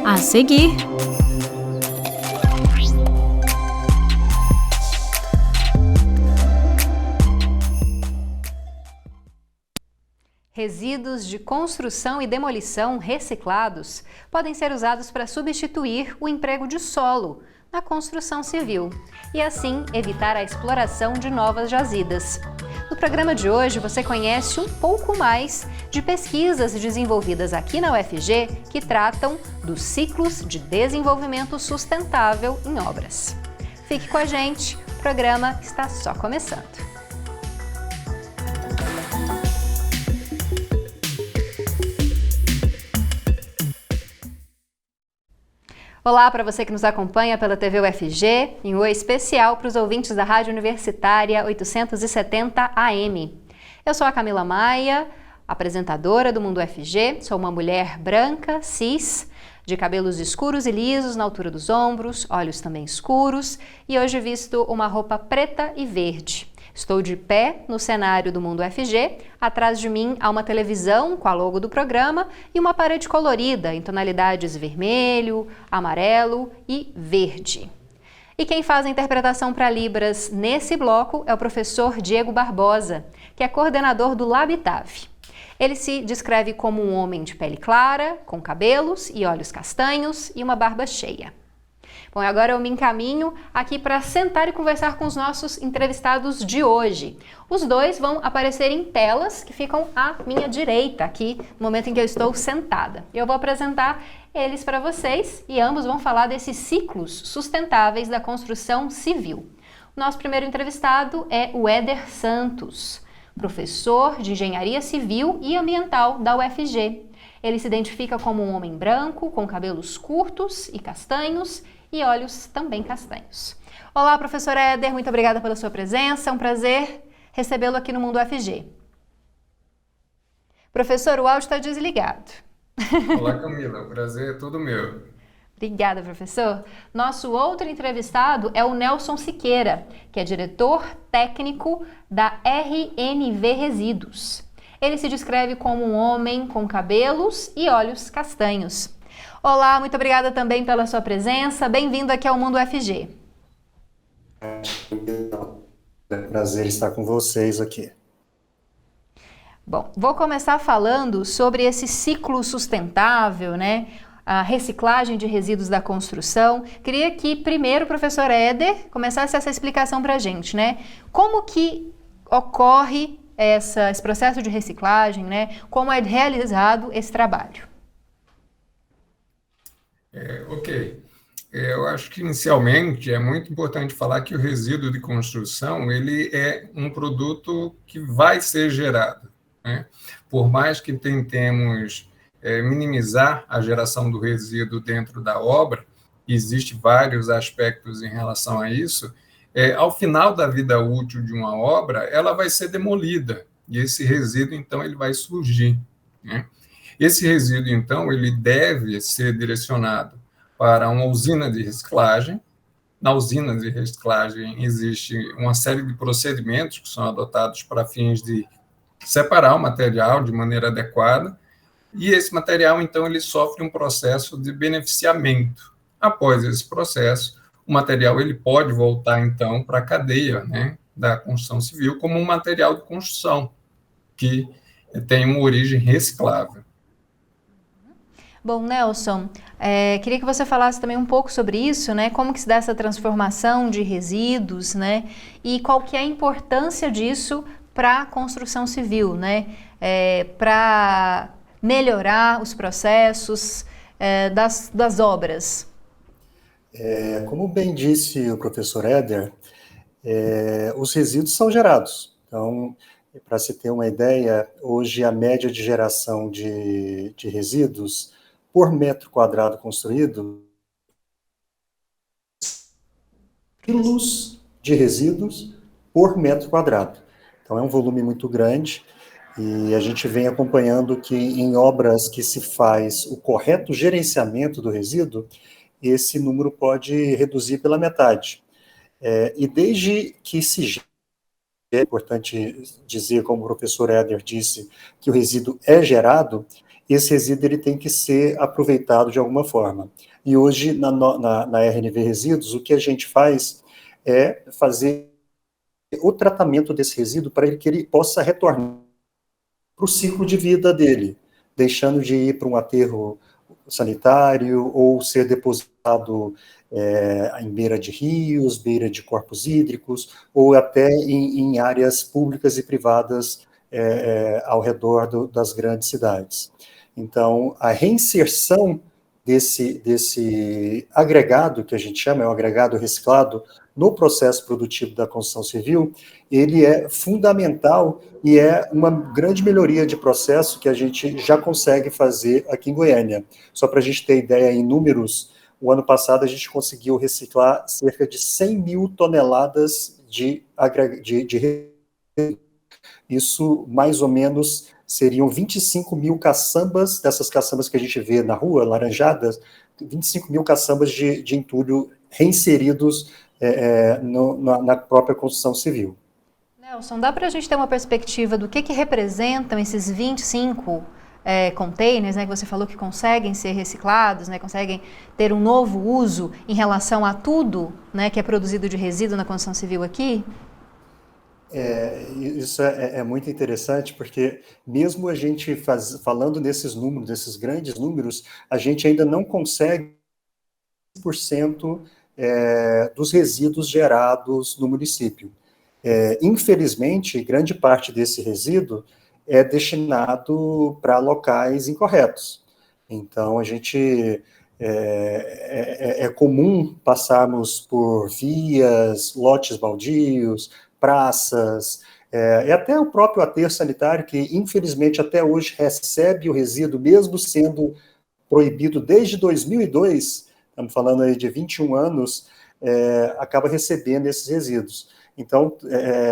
A seguir, resíduos de construção e demolição reciclados podem ser usados para substituir o emprego de solo na construção civil e, assim, evitar a exploração de novas jazidas. No programa de hoje, você conhece um pouco mais de pesquisas desenvolvidas aqui na UFG que tratam dos ciclos de desenvolvimento sustentável em obras. Fique com a gente, o programa está só começando. Olá para você que nos acompanha pela TV UFG, em oi especial para os ouvintes da Rádio Universitária 870 AM. Eu sou a Camila Maia, apresentadora do Mundo UFG, sou uma mulher branca, cis, de cabelos escuros e lisos na altura dos ombros, olhos também escuros, e hoje visto uma roupa preta e verde. Estou de pé no cenário do Mundo UFG, atrás de mim há uma televisão com a logo do programa e uma parede colorida em tonalidades vermelho, amarelo e verde. E quem faz a interpretação para Libras nesse bloco é o professor Diego Barbosa, que é coordenador do Labitave. Ele se descreve como um homem de pele clara, com cabelos e olhos castanhos e uma barba cheia. Bom, agora eu me encaminho aqui para sentar e conversar com os nossos entrevistados de hoje. Os dois vão aparecer em telas que ficam à minha direita, aqui no momento em que eu estou sentada. Eu vou apresentar eles para vocês e ambos vão falar desses ciclos sustentáveis da construção civil. O nosso primeiro entrevistado é o Éder Santos, professor de Engenharia Civil e Ambiental da UFG. Ele se identifica como um homem branco, com cabelos curtos e castanhos, e olhos também castanhos. Olá, professor Éder, muito obrigada pela sua presença, é um prazer recebê-lo aqui no Mundo UFG. Professor, o áudio está desligado. Olá, Camila, o prazer é todo meu. Obrigada, professor. Nosso outro entrevistado é o Nelson Siqueira, que é diretor técnico da RNV Resíduos. Ele se descreve como um homem com cabelos e olhos castanhos. Olá, muito obrigada também pela sua presença. Bem-vindo aqui ao Mundo UFG. É um prazer estar com vocês aqui. Bom, vou começar falando sobre esse ciclo sustentável, né? A reciclagem de resíduos da construção. Queria que primeiro o professor Éder começasse essa explicação para a gente, né? Como que ocorre esse processo de reciclagem, né? Como é realizado esse trabalho? Ok. Eu acho que inicialmente é muito importante falar que o resíduo de construção ele é um produto que vai ser gerado, né? Por mais que tentemos minimizar a geração do resíduo dentro da obra, existem vários aspectos em relação a isso. Ao final da vida útil de uma obra, ela vai ser demolida e esse resíduo então ele vai surgir, né? Esse resíduo, então, ele deve ser direcionado para uma usina de reciclagem. Na usina de reciclagem existe uma série de procedimentos que são adotados para fins de separar o material de maneira adequada, e esse material, então, ele sofre um processo de beneficiamento. Após esse processo, o material ele pode voltar, então, para a cadeia, né, da construção civil como um material de construção, que tem uma origem reciclável. Bom, Nelson, queria que você falasse também um pouco sobre isso, né? Como que se dá essa transformação de resíduos, né? E qual que é a importância disso para a construção civil, né? Para melhorar os processos das obras. Como bem disse o professor Éder, os resíduos são gerados. Então, para se ter uma ideia, hoje a média de geração de resíduos por metro quadrado construído, quilos de resíduos por metro quadrado. Então é um volume muito grande e a gente vem acompanhando que em obras que se faz o correto gerenciamento do resíduo, esse número pode reduzir pela metade. E desde que se é importante dizer, como o professor Éder disse, que o resíduo é gerado, esse resíduo ele tem que ser aproveitado de alguma forma. E hoje, na RNV Resíduos, o que a gente faz é fazer o tratamento desse resíduo para que ele possa retornar para o ciclo de vida dele, deixando de ir para um aterro sanitário ou ser depositado em beira de rios, beira de corpos hídricos, ou até em áreas públicas e privadas ao redor das grandes cidades. Então, a reinserção desse agregado, que a gente chama, é um agregado reciclado, no processo produtivo da construção civil, ele é fundamental e é uma grande melhoria de processo que a gente já consegue fazer aqui em Goiânia. Só para a gente ter ideia em números, o ano passado a gente conseguiu reciclar cerca de 100 mil toneladas de isso, mais ou menos, seriam 25 mil caçambas, dessas caçambas que a gente vê na rua, laranjadas, 25 mil caçambas de entulho reinseridos na própria construção civil. Nelson, dá para a gente ter uma perspectiva do que representam esses 25 containers, né, que você falou que conseguem ser reciclados, né, conseguem ter um novo uso em relação a tudo, né, que é produzido de resíduo na construção civil aqui? Isso é muito interessante, porque mesmo a gente falando nesses números, desses grandes números, a gente ainda não consegue 100% dos resíduos gerados no município. Infelizmente, grande parte desse resíduo é destinado para locais incorretos. Então, a gente é comum passarmos por vias, lotes baldios, praças, e até o próprio aterro sanitário, que infelizmente até hoje recebe o resíduo, mesmo sendo proibido desde 2002, estamos falando aí de 21 anos, acaba recebendo esses resíduos. Então,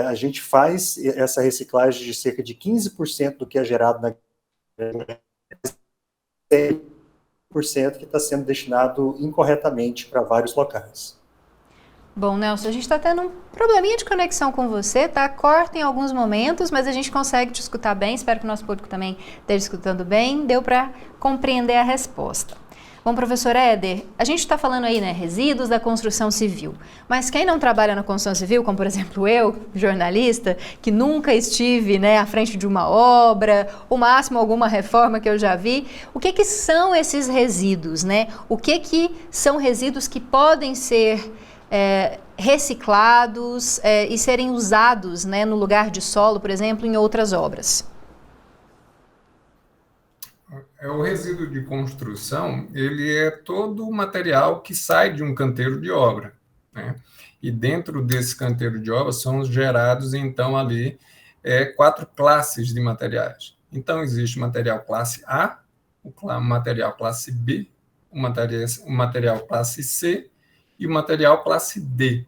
a gente faz essa reciclagem de cerca de 15% do que é gerado na 10% que está sendo destinado incorretamente para vários locais. Bom, Nelson, a gente está tendo um probleminha de conexão com você, tá? Corta em alguns momentos, mas a gente consegue te escutar bem. Espero que o nosso público também esteja escutando bem. Deu para compreender a resposta. Bom, professor Éder, a gente está falando aí, né, resíduos da construção civil, mas quem não trabalha na construção civil, como por exemplo eu, jornalista, que nunca estive, né, à frente de uma obra, o máximo alguma reforma que eu já vi, o que são esses resíduos, né? O que são resíduos que podem ser reciclados e serem usados, né, no lugar de solo, por exemplo, em outras obras? O resíduo de construção, ele é todo o material que sai de um canteiro de obra, né? E dentro desse canteiro de obra são gerados, então, ali 4 classes de materiais. Então, existe o material classe A, o material classe B, o material classe C e o material classe D.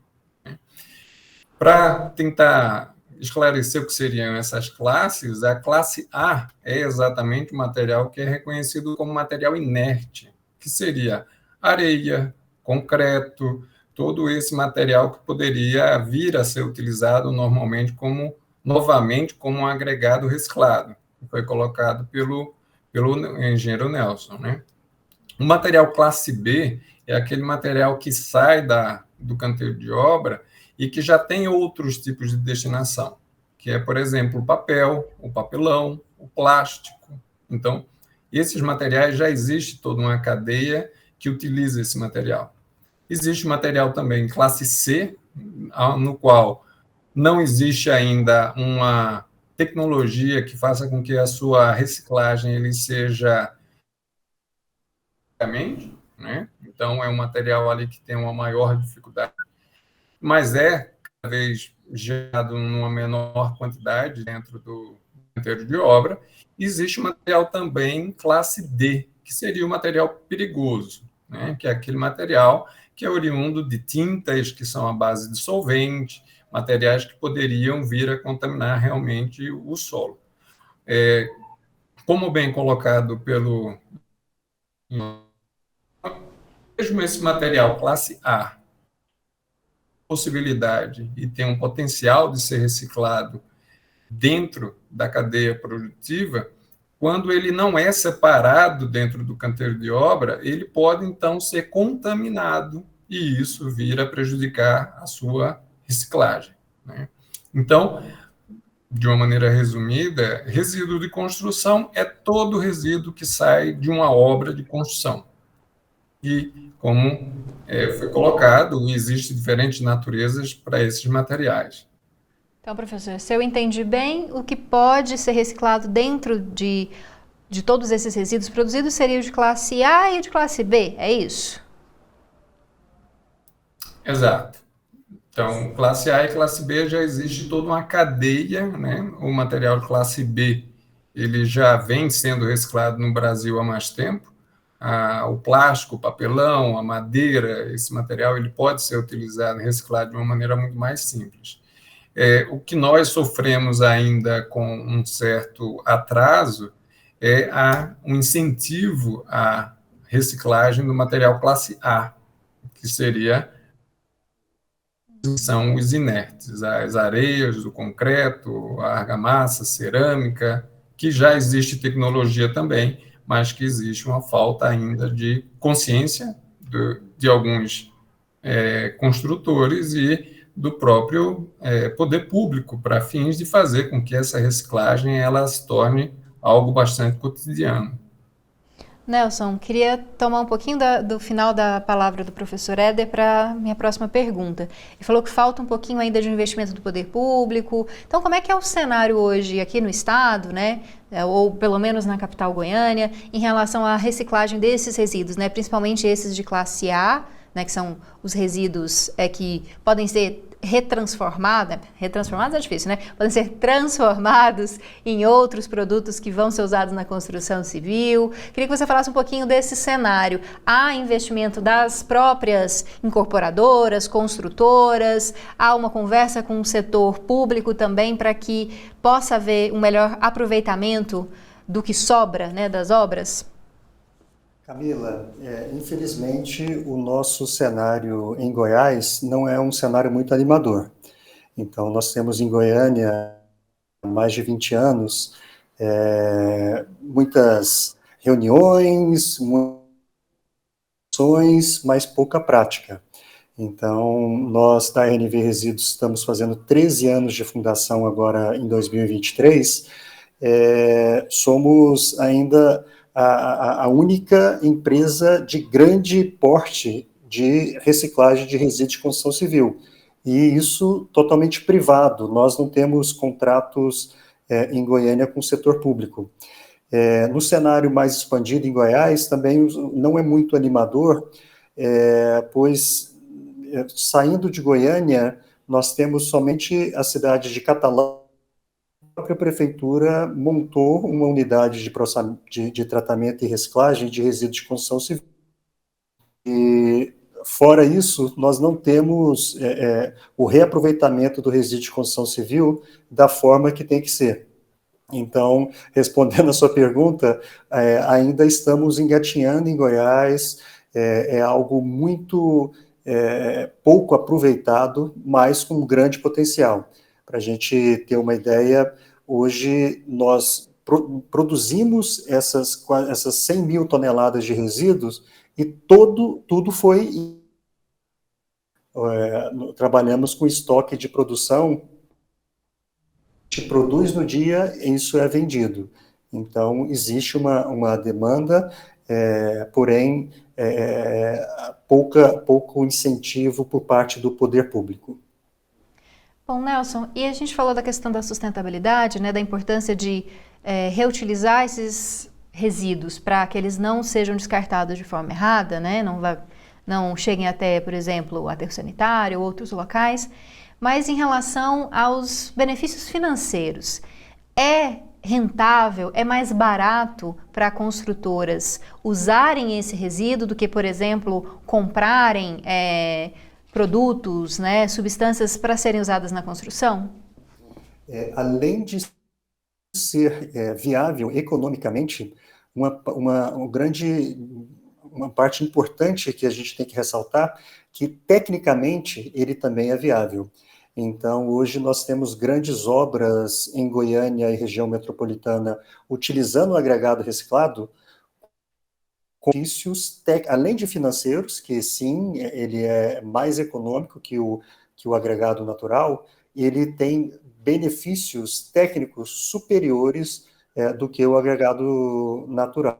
Para tentar esclarecer o que seriam essas classes, a classe A é exatamente o material que é reconhecido como material inerte, que seria areia, concreto, todo esse material que poderia vir a ser utilizado novamente como um agregado reciclado, que foi colocado pelo engenheiro Nelson, né? O material classe B é aquele material que sai do canteiro de obra e que já tem outros tipos de destinação, que é, por exemplo, o papel, o papelão, o plástico. Então, esses materiais já existe toda uma cadeia que utiliza esse material. Existe material também classe C, no qual não existe ainda uma tecnologia que faça com que a sua reciclagem ele seja, né? Então, é um material ali que tem uma maior dificuldade, mas cada vez gerado numa menor quantidade dentro do canteiro de obra. Existe material também classe D, que seria o material perigoso, né? Que é aquele material que é oriundo de tintas que são à base de solvente, materiais que poderiam vir a contaminar realmente o solo. Como bem colocado pelo... Mesmo esse material classe A, possibilidade e tem um potencial de ser reciclado dentro da cadeia produtiva, quando ele não é separado dentro do canteiro de obra, ele pode, então, ser contaminado e isso vir a prejudicar a sua reciclagem, né? Então, de uma maneira resumida, resíduo de construção é todo resíduo que sai de uma obra de construção. E, como foi colocado, existem diferentes naturezas para esses materiais. Então, professor, se eu entendi bem, o que pode ser reciclado dentro de todos esses resíduos produzidos seria o de classe A e o de classe B, é isso? Exato. Então, classe A e classe B já existe toda uma cadeia, né? O material de classe B, ele já vem sendo reciclado no Brasil há mais tempo. O plástico, o papelão, a madeira, esse material, ele pode ser utilizado, reciclado de uma maneira muito mais simples. O que nós sofremos ainda com um certo atraso é um incentivo à reciclagem do material classe A, que são os inertes, as areias, o concreto, a argamassa, a cerâmica, que já existe tecnologia também, mas que existe uma falta ainda de consciência de alguns construtores e do próprio poder público para fins de fazer com que essa reciclagem ela se torne algo bastante cotidiano. Nelson, queria tomar um pouquinho do final da palavra do professor Éder para minha próxima pergunta. Ele falou que falta um pouquinho ainda de investimento do poder público. Então, como é que é o cenário hoje aqui no estado, né, ou pelo menos na capital Goiânia, em relação à reciclagem desses resíduos, né, principalmente esses de classe A, né, que são os resíduos que podem ser retransformados é difícil, né? Podem ser transformados em outros produtos que vão ser usados na construção civil. Queria que você falasse um pouquinho desse cenário. Há investimento das próprias incorporadoras, construtoras, há uma conversa com o setor público também para que possa haver um melhor aproveitamento do que sobra, né, das obras? Camila, infelizmente o nosso cenário em Goiás não é um cenário muito animador. Então, nós temos em Goiânia, há mais de 20 anos, muitas reuniões, mas pouca prática. Então, nós da RNV Resíduos estamos fazendo 13 anos de fundação agora em 2023, somos ainda a única empresa de grande porte de reciclagem de resíduos de construção civil. E isso totalmente privado, nós não temos contratos em Goiânia com o setor público. No cenário mais expandido em Goiás, também não é muito animador, pois saindo de Goiânia, nós temos somente a cidade de Catalão. A própria prefeitura montou uma unidade de tratamento e reciclagem de resíduos de construção civil. E, fora isso, nós não temos o reaproveitamento do resíduo de construção civil da forma que tem que ser. Então, respondendo a sua pergunta, ainda estamos engatinhando em Goiás, é algo muito pouco aproveitado, mas com grande potencial. Para a gente ter uma ideia, hoje nós produzimos essas 100 mil toneladas de resíduos e tudo foi... trabalhamos com estoque de produção, a gente produz no dia e isso é vendido. Então, existe uma demanda, porém, pouco incentivo por parte do poder público. Bom, Nelson, e a gente falou da questão da sustentabilidade, né, da importância de reutilizar esses resíduos para que eles não sejam descartados de forma errada, né, não cheguem até, por exemplo, o aterro sanitário ou outros locais, mas em relação aos benefícios financeiros, é rentável, é mais barato para construtoras usarem esse resíduo do que, por exemplo, comprarem produtos, né, substâncias para serem usadas na construção? Além de ser viável economicamente, uma parte importante que a gente tem que ressaltar, que tecnicamente ele também é viável. Então, hoje nós temos grandes obras em Goiânia e região metropolitana utilizando o agregado reciclado, com benefícios, além de financeiros, que sim, ele é mais econômico que o agregado natural, ele tem benefícios técnicos superiores do que o agregado natural.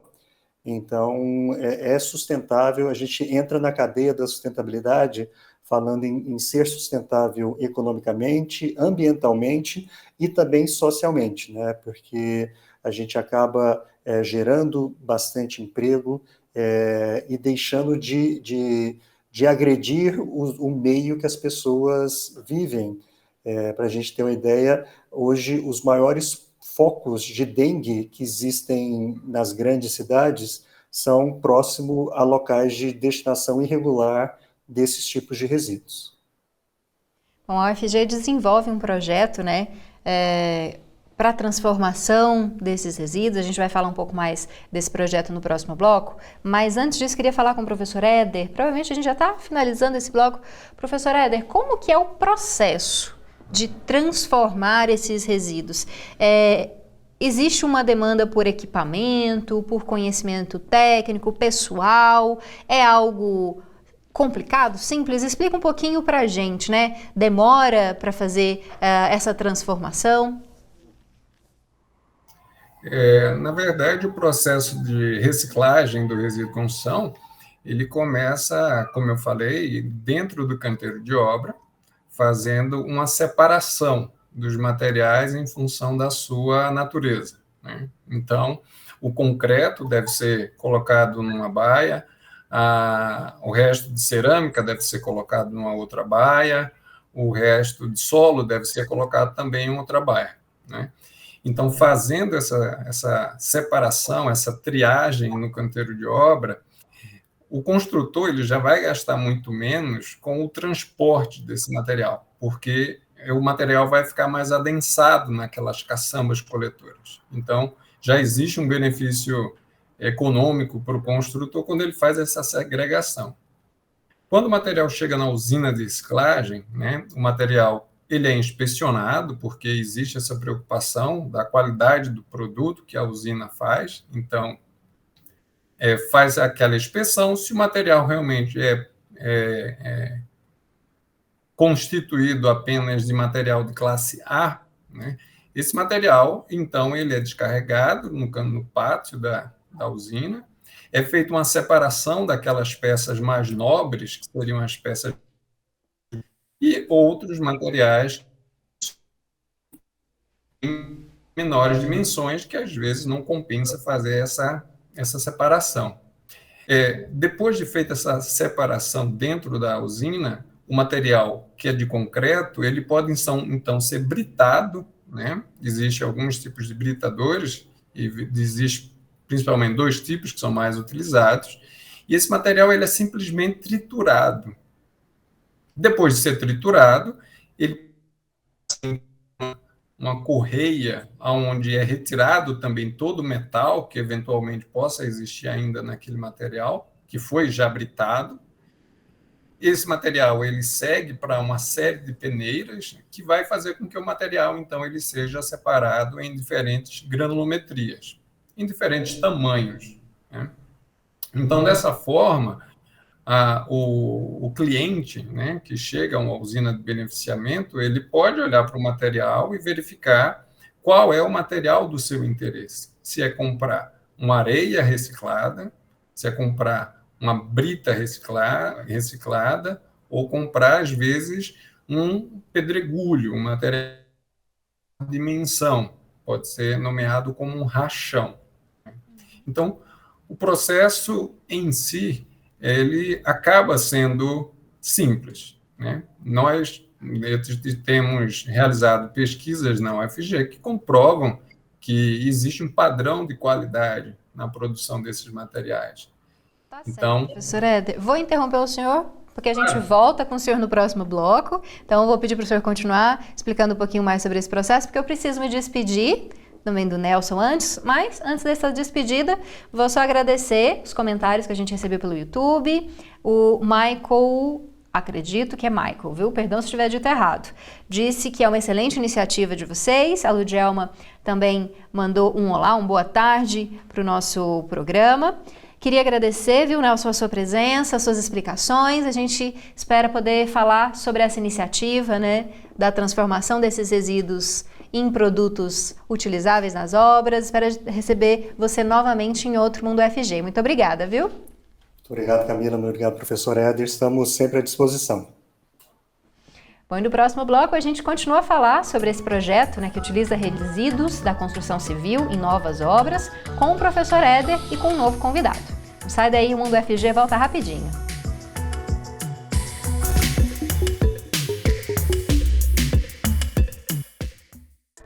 Então, é sustentável, a gente entra na cadeia da sustentabilidade falando em ser sustentável economicamente, ambientalmente e também socialmente, né? Porque a gente acaba gerando bastante emprego e deixando de agredir o meio que as pessoas vivem. Para a gente ter uma ideia, hoje os maiores focos de dengue que existem nas grandes cidades são próximo a locais de destinação irregular desses tipos de resíduos. Bom, a UFG desenvolve um projeto, né, para a transformação desses resíduos. A gente vai falar um pouco mais desse projeto no próximo bloco, mas antes disso queria falar com o professor Éder. Provavelmente a gente já está finalizando esse bloco. Professor Éder, como que é o processo de transformar esses resíduos? Existe uma demanda por equipamento, por conhecimento técnico, pessoal? É algo complicado, simples? Explica um pouquinho para a gente, né? Demora para fazer essa transformação? Na verdade, o processo de reciclagem do resíduo de construção, ele começa, como eu falei, dentro do canteiro de obra, fazendo uma separação dos materiais em função da sua natureza, né? Então, o concreto deve ser colocado numa baia, o resto de cerâmica deve ser colocado numa outra baia, o resto de solo deve ser colocado também em outra baia, né? Então, fazendo essa separação, essa triagem no canteiro de obra, o construtor ele já vai gastar muito menos com o transporte desse material, porque o material vai ficar mais adensado naquelas caçambas coletoras. Então, já existe um benefício econômico para o construtor quando ele faz essa segregação. Quando o material chega na usina de reciclagem, né, o material ele é inspecionado, porque existe essa preocupação da qualidade do produto que a usina faz. Então, faz aquela inspeção. Se o material realmente é constituído apenas de material de classe A, né, esse material, então, ele é descarregado no pátio da usina, é feita uma separação daquelas peças mais nobres, que seriam as peças, e outros materiais em menores dimensões, que às vezes não compensa fazer essa separação. Depois de feita essa separação dentro da usina, o material que é de concreto, ele pode então ser britado, né? Existem alguns tipos de britadores, e existe principalmente 2 tipos que são mais utilizados, e esse material ele é simplesmente triturado. Depois de ser triturado, ele tem uma correia onde é retirado também todo o metal que eventualmente possa existir ainda naquele material, que foi já britado. Esse material ele segue para uma série de peneiras que vai fazer com que o material, então, ele seja separado em diferentes granulometrias, em diferentes tamanhos, né? Então, dessa forma, o cliente, né, que chega a uma usina de beneficiamento, ele pode olhar para o material e verificar qual é o material do seu interesse. Se é comprar uma areia reciclada, se é comprar uma brita reciclada, ou comprar, às vezes, um pedregulho, um material de dimensão, pode ser nomeado como um rachão. Então, o processo em si, ele acaba sendo simples, né? Nós temos realizado pesquisas na UFG que comprovam que existe um padrão de qualidade na produção desses materiais. Tá certo, então, professor Éder. Vou interromper o senhor, porque a gente volta com o senhor no próximo bloco. Então, eu vou pedir para o senhor continuar explicando um pouquinho mais sobre esse processo, porque eu preciso me despedir também do Nelson antes, mas antes dessa despedida, vou só agradecer os comentários que a gente recebeu pelo YouTube. O Michael acredito que é Michael, viu? Perdão se estiver dito errado. Disse que é uma excelente iniciativa de vocês. A Ludjelma também mandou um olá, boa tarde para o nosso programa. Queria agradecer, viu, Nelson, a sua presença, as suas explicações. A gente espera poder falar sobre essa iniciativa, né, da transformação desses resíduos em produtos utilizáveis nas obras. Espero receber você novamente em outro Mundo UFG. Muito obrigada, viu? Muito obrigado, Camila. Muito obrigado, professor Éder. Estamos sempre à disposição. Bom, e no próximo bloco a gente continua a falar sobre esse projeto, né, que utiliza resíduos da construção civil em novas obras, com o professor Éder e com um novo convidado. Não sai daí, o Mundo UFG volta rapidinho.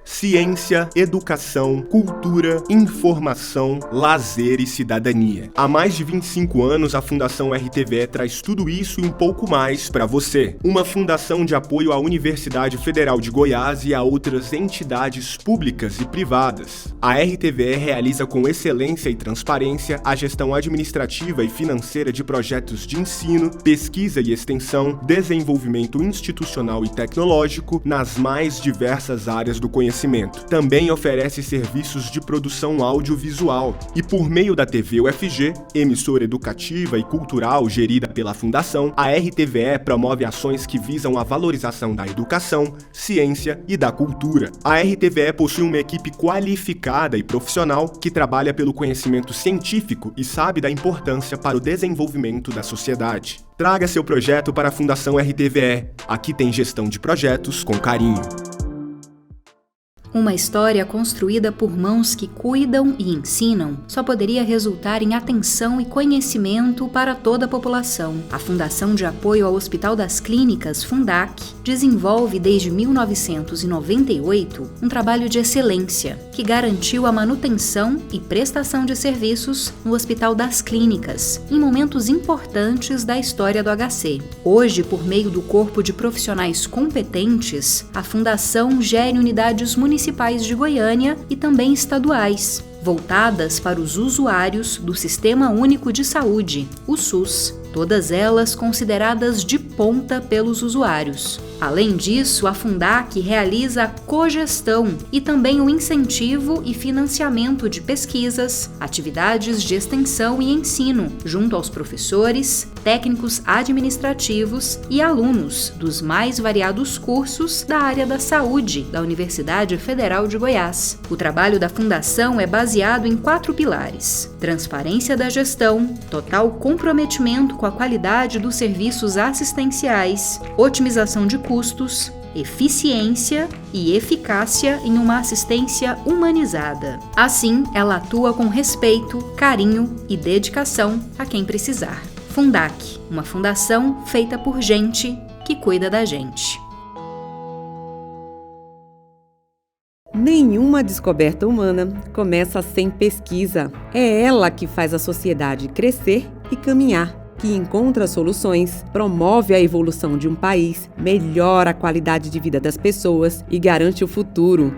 Ciência, educação, cultura, informação, lazer e cidadania. Há mais de 25 anos, a Fundação RTVE traz tudo isso e um pouco mais para você. Uma fundação de apoio à Universidade Federal de Goiás e a outras entidades públicas e privadas. A RTVE realiza com excelência e transparência a gestão administrativa e financeira de projetos de ensino, pesquisa e extensão, desenvolvimento institucional e tecnológico nas mais diversas áreas do conhecimento. Também oferece serviços de produção audiovisual e, por meio da TV UFG, emissora educativa e cultural gerida pela Fundação, a RTVE promove ações que visam a valorização da educação, ciência e da cultura. A RTVE possui uma equipe qualificada e profissional que trabalha pelo conhecimento científico e sabe da importância para o desenvolvimento da sociedade. Traga seu projeto para a Fundação RTVE. Aqui tem gestão de projetos com carinho. Uma história construída por mãos que cuidam e ensinam só poderia resultar em atenção e conhecimento para toda a população. A Fundação de Apoio ao Hospital das Clínicas, Fundac, desenvolve desde 1998 um trabalho de excelência que garantiu a manutenção e prestação de serviços no Hospital das Clínicas em momentos importantes da história do HC. Hoje, por meio do corpo de profissionais competentes, a Fundação gere unidades municipais de Goiânia e também estaduais, voltadas para os usuários do Sistema Único de Saúde, o SUS, todas elas consideradas de ponta pelos usuários. Além disso, a Fundac realiza a cogestão e também o incentivo e financiamento de pesquisas, atividades de extensão e ensino, junto aos professores, técnicos administrativos e alunos dos mais variados cursos da área da saúde da Universidade Federal de Goiás. O trabalho da Fundação é baseado em 4 pilares: transparência da gestão, total comprometimento com a qualidade dos serviços assistenciais, otimização de custos, eficiência e eficácia em uma assistência humanizada. Assim, ela atua com respeito, carinho e dedicação a quem precisar. Fundac, uma fundação feita por gente que cuida da gente. Nenhuma descoberta humana começa sem pesquisa. É ela que faz a sociedade crescer e caminhar, que encontra soluções, promove a evolução de um país, melhora a qualidade de vida das pessoas e garante o futuro.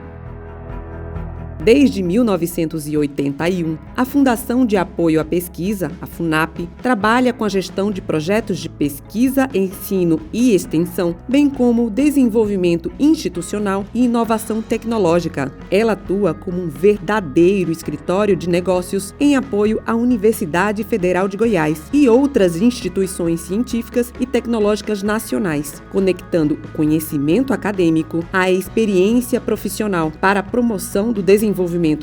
Desde 1981, a Fundação de Apoio à Pesquisa, a FUNAP, trabalha com a gestão de projetos de pesquisa, ensino e extensão, bem como desenvolvimento institucional e inovação tecnológica. Ela atua como um verdadeiro escritório de negócios em apoio à Universidade Federal de Goiás e outras instituições científicas e tecnológicas nacionais, conectando o conhecimento acadêmico à experiência profissional para a promoção do desenvolvimento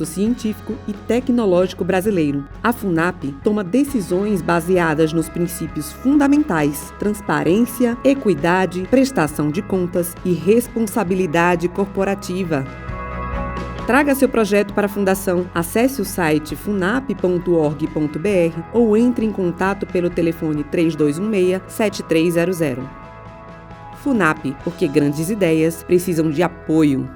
científico e tecnológico brasileiro. A FUNAP toma decisões baseadas nos princípios fundamentais: transparência, equidade, prestação de contas e responsabilidade corporativa. Traga seu projeto para a Fundação. Acesse o site funap.org.br ou entre em contato pelo telefone 3216-7300. FUNAP, porque grandes ideias precisam de apoio.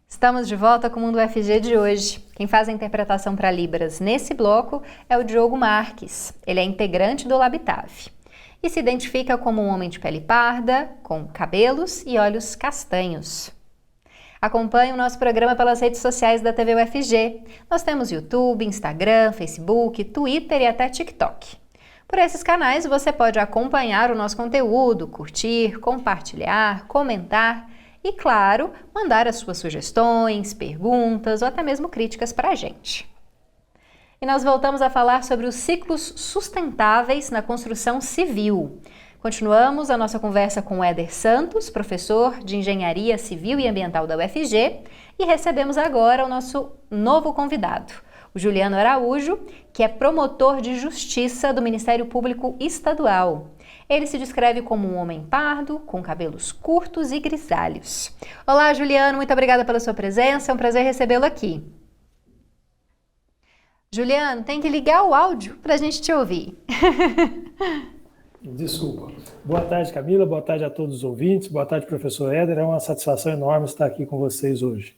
Estamos de volta com o Mundo UFG de hoje. Quem faz a interpretação para Libras nesse bloco é o Diogo Marques. Ele é integrante do Labitave e se identifica como um homem de pele parda, com cabelos e olhos castanhos. Acompanhe o nosso programa pelas redes sociais da TV UFG. Nós temos YouTube, Instagram, Facebook, Twitter e até TikTok. Por esses canais você pode acompanhar o nosso conteúdo, curtir, compartilhar, comentar e, claro, mandar as suas sugestões, perguntas ou até mesmo críticas para a gente. E nós voltamos a falar sobre os ciclos sustentáveis na construção civil. Continuamos a nossa conversa com o Éder Santos, professor de Engenharia Civil e Ambiental da UFG, e recebemos agora o nosso novo convidado, o Juliano Araújo, que é promotor de justiça do Ministério Público Estadual. Ele se descreve como um homem pardo, com cabelos curtos e grisalhos. Olá, Juliano, muito obrigada pela sua presença, é um prazer recebê-lo aqui. Juliano, tem que ligar o áudio para a gente te ouvir. Desculpa. Boa tarde, Camila. Boa tarde a todos os ouvintes. Boa tarde, professor Éder. É uma satisfação enorme estar aqui com vocês hoje.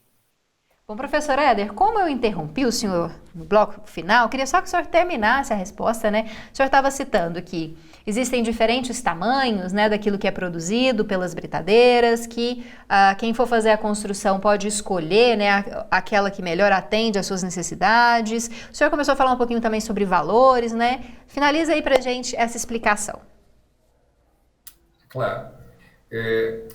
Bom, professor Éder, como eu interrompi o senhor no bloco final, queria só que o senhor terminasse a resposta, né? O senhor estava citando que existem diferentes tamanhos, né, daquilo que é produzido pelas britadeiras, que quem for fazer a construção pode escolher, né, aquela que melhor atende às suas necessidades. O senhor começou a falar um pouquinho também sobre valores, né? Finaliza aí pra gente essa explicação. Claro.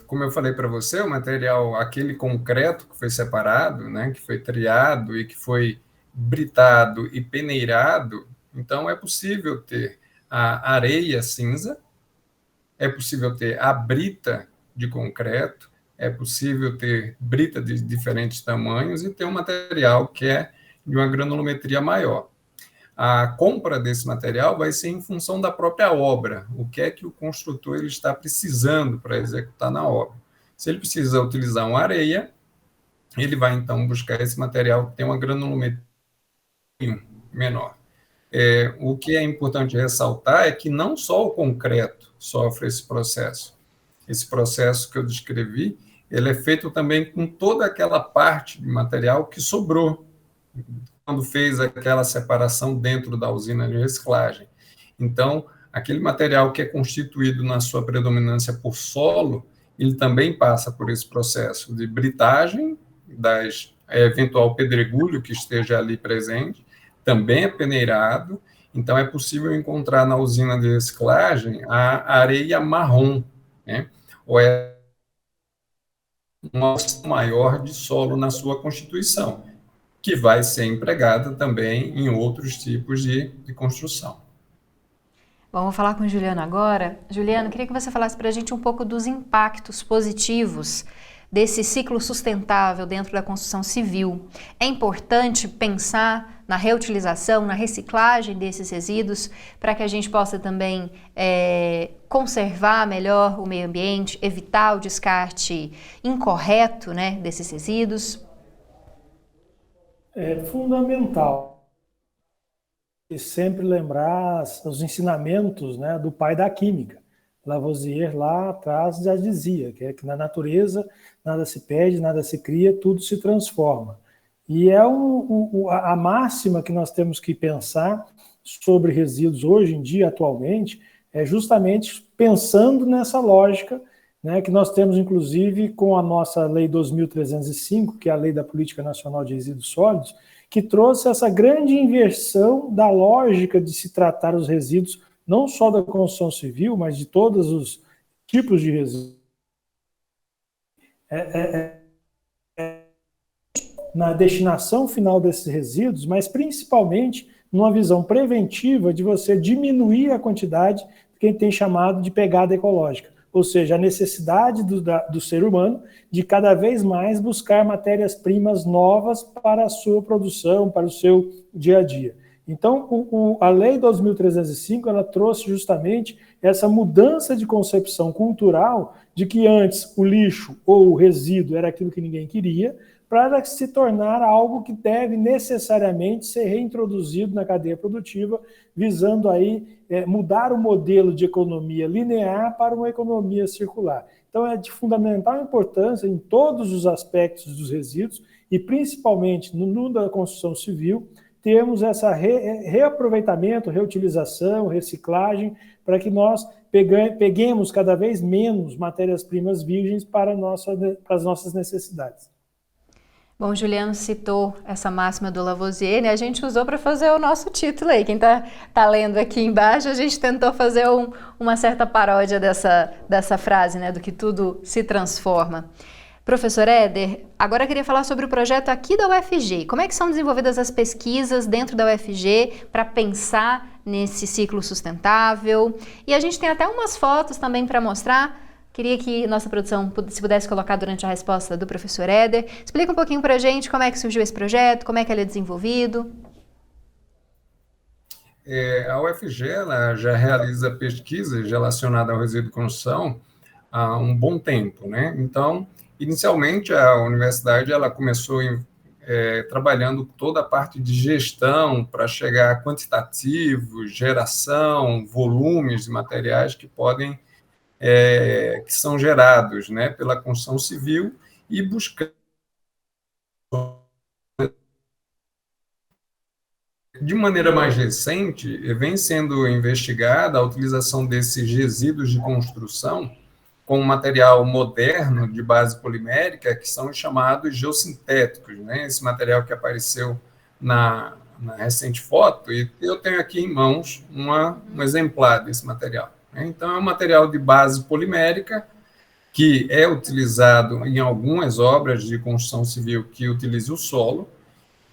Como eu falei para você, o material, aquele concreto que foi separado, né, que foi triado e que foi britado e peneirado, então é possível ter a areia cinza, é possível ter a brita de concreto, é possível ter brita de diferentes tamanhos e ter um material que é de uma granulometria maior. A compra desse material vai ser em função da própria obra, o que é que o construtor ele está precisando para executar na obra. Se ele precisa utilizar uma areia, ele vai então buscar esse material que tem uma granulometria menor. O que é importante ressaltar é que não só o concreto sofre esse processo. Esse processo que eu descrevi, ele é feito também com toda aquela parte de material que sobrou quando fez aquela separação dentro da usina de reciclagem. Então, aquele material que é constituído na sua predominância por solo, ele também passa por esse processo de britagem, das eventual pedregulho que esteja ali presente, também é peneirado, então é possível encontrar na usina de reciclagem a areia marrom, né? Ou é uma maior de solo na sua constituição, que vai ser empregada também em outros tipos de construção. Bom, vou falar com o Juliano agora. Juliano, queria que você falasse para a gente um pouco dos impactos positivos desse ciclo sustentável dentro da construção civil. É importante pensar na reutilização, na reciclagem desses resíduos, para que a gente possa também conservar melhor o meio ambiente, evitar o descarte incorreto, né, desses resíduos. É fundamental e sempre lembrar os ensinamentos, né, do pai da química. Lavoisier lá atrás já dizia que na natureza nada se perde, nada se cria, tudo se transforma. E é a máxima que nós temos que pensar sobre resíduos hoje em dia, atualmente, é justamente pensando nessa lógica, né, que nós temos, inclusive, com a nossa Lei 2.305, que é a Lei da Política Nacional de Resíduos Sólidos, que trouxe essa grande inversão da lógica de se tratar os resíduos, não só da construção civil, mas de todos os tipos de resíduos. Na destinação final desses resíduos, mas principalmente numa visão preventiva de você diminuir a quantidade que a gente tem chamado de pegada ecológica. Ou seja, a necessidade do ser humano de cada vez mais buscar matérias-primas novas para a sua produção, para o seu dia a dia. Então, a Lei 2.305, ela trouxe justamente essa mudança de concepção cultural de que antes o lixo ou o resíduo era aquilo que ninguém queria, para se tornar algo que deve necessariamente ser reintroduzido na cadeia produtiva, visando aí mudar o modelo de economia linear para uma economia circular. Então é de fundamental importância em todos os aspectos dos resíduos e principalmente no mundo da construção civil, termos essa reaproveitamento, reutilização, reciclagem, para que nós peguemos cada vez menos matérias-primas virgens para as nossas necessidades. Bom, Juliano citou essa máxima do Lavoisier, né? A gente usou para fazer o nosso título aí. Quem tá lendo aqui embaixo, a gente tentou fazer uma certa paródia dessa frase, né? Do que tudo se transforma. Professor Éder, agora eu queria falar sobre o projeto aqui da UFG. Como é que são desenvolvidas as pesquisas dentro da UFG para pensar nesse ciclo sustentável? E a gente tem até umas fotos também para mostrar. Queria que nossa produção, se pudesse colocar durante a resposta do professor Éder. Explica um pouquinho para a gente como é que surgiu esse projeto, como é que ele é desenvolvido. A UFG ela já realiza pesquisas relacionadas ao resíduo de construção há um bom tempo, né? Então, inicialmente, a universidade ela começou trabalhando toda a parte de gestão para chegar a quantitativos, geração, volumes de materiais que são gerados, né, pela construção civil e buscar de maneira mais recente vem sendo investigada a utilização desses resíduos de construção com material moderno de base polimérica que são chamados geossintéticos, né? Esse material que apareceu na recente foto, e eu tenho aqui em mãos um exemplar desse material. Então, é um material de base polimérica que é utilizado em algumas obras de construção civil que utilizam o solo,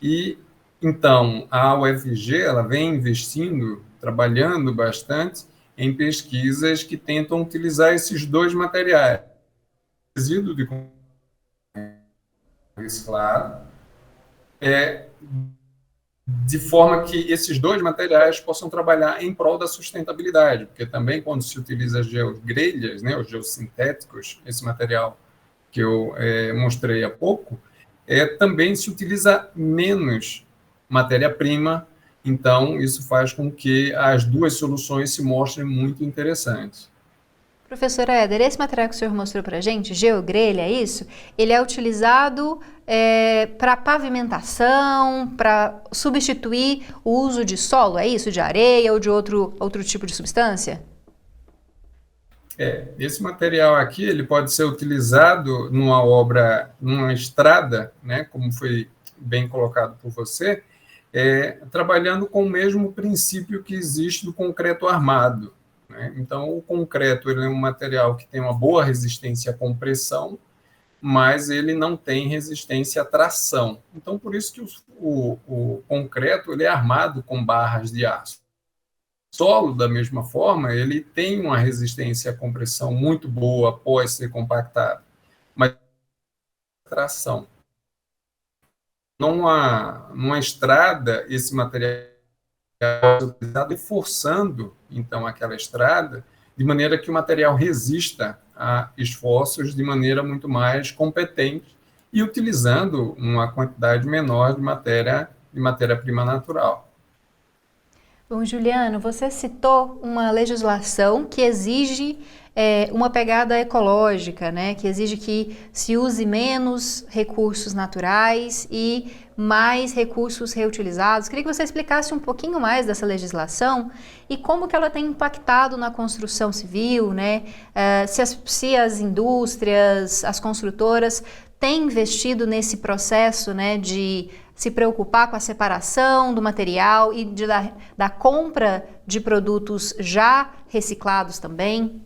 e, então, a UFG ela vem investindo, trabalhando bastante em pesquisas que tentam utilizar esses dois materiais, resíduo de reciclado, de forma que esses dois materiais possam trabalhar em prol da sustentabilidade, porque também quando se utiliza geogrelhas, né, os geossintéticos, esse material que eu mostrei há pouco, também se utiliza menos matéria-prima, então isso faz com que as duas soluções se mostrem muito interessantes. Professor Éder, esse material que o senhor mostrou para a gente, geogrelha, é isso? Ele é utilizado para pavimentação, para substituir o uso de solo, é isso? De areia ou de outro tipo de substância? Esse material aqui ele pode ser utilizado numa obra, numa estrada, né, como foi bem colocado por você, trabalhando com o mesmo princípio que existe do concreto armado. Então, o concreto ele é um material que tem uma boa resistência à compressão, mas ele não tem resistência à tração. Então, por isso que o concreto ele é armado com barras de aço. O solo, da mesma forma, ele tem uma resistência à compressão muito boa após ser compactado, mas tração. Numa estrada, esse material utilizado, forçando então aquela estrada de maneira que o material resista a esforços de maneira muito mais competente e utilizando uma quantidade menor de matéria-prima natural. Bom, Juliano, você citou uma legislação que exige uma pegada ecológica, né? Que exige que se use menos recursos naturais e mais recursos reutilizados. Queria que você explicasse um pouquinho mais dessa legislação e como que ela tem impactado na construção civil, né? Se as indústrias, as construtoras têm investido nesse processo, né, de se preocupar com a separação do material e da compra de produtos já reciclados também?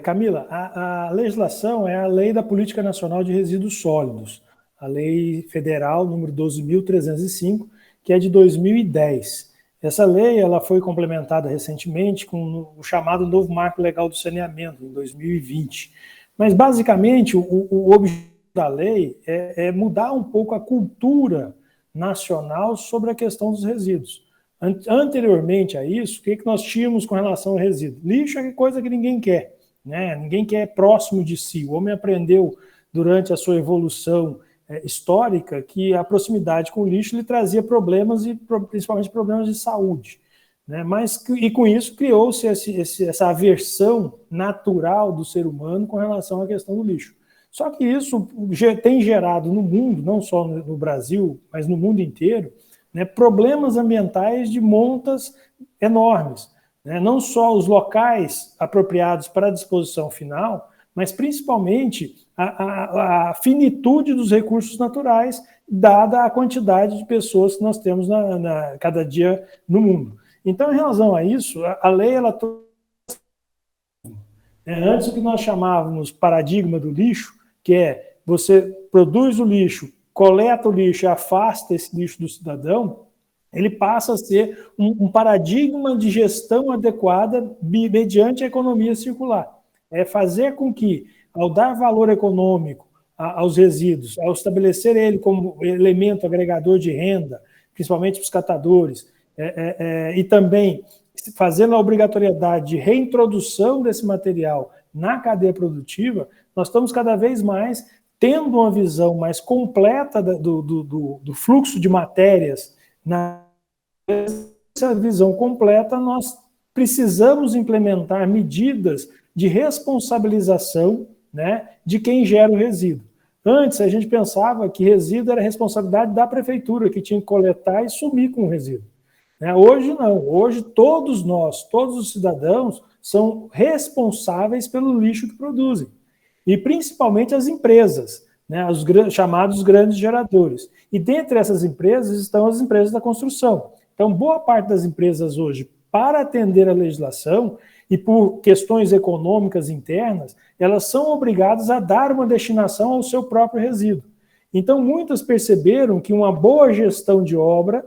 Camila, a legislação é a Lei da Política Nacional de Resíduos Sólidos, a Lei Federal número 12.305, que é de 2010. Essa lei ela foi complementada recentemente com o chamado Novo Marco Legal do Saneamento, em 2020. Mas, basicamente, o objetivo da lei é mudar um pouco a cultura nacional sobre a questão dos resíduos. Anteriormente a isso, o que nós tínhamos com relação ao resíduo? Lixo é coisa que ninguém quer, né? Ninguém quer próximo de si. O homem aprendeu durante a sua evolução histórica que a proximidade com o lixo lhe trazia problemas, e principalmente problemas de saúde, né? E com isso criou-se essa aversão natural do ser humano com relação à questão do lixo. Só que isso tem gerado no mundo, não só no Brasil, mas no mundo inteiro, né, problemas ambientais de montas enormes, né? Não só os locais apropriados para a disposição final, mas principalmente a finitude dos recursos naturais, dada a quantidade de pessoas que nós temos cada dia no mundo. Então, em relação a isso, a lei, ela antes o que nós chamávamos paradigma do lixo, que é você produz o lixo, coleta o lixo e afasta esse lixo do cidadão, ele passa a ser um paradigma de gestão adequada mediante a economia circular. É fazer com que, ao dar valor econômico aos resíduos, ao estabelecer ele como elemento agregador de renda, principalmente para os catadores, e também fazendo a obrigatoriedade de reintrodução desse material na cadeia produtiva, nós estamos cada vez mais tendo uma visão mais completa do fluxo de matérias. Nessa visão completa, nós precisamos implementar medidas de responsabilização, né, de quem gera o resíduo. Antes, a gente pensava que resíduo era responsabilidade da prefeitura, que tinha que coletar e sumir com o resíduo. Hoje não, hoje todos nós, todos os cidadãos são responsáveis pelo lixo que produzem, e principalmente as empresas, né, os chamados grandes geradores. E dentre essas empresas estão as empresas da construção. Então, boa parte das empresas hoje, para atender a legislação e por questões econômicas internas, elas são obrigadas a dar uma destinação ao seu próprio resíduo. Então, muitas perceberam que uma boa gestão de obra,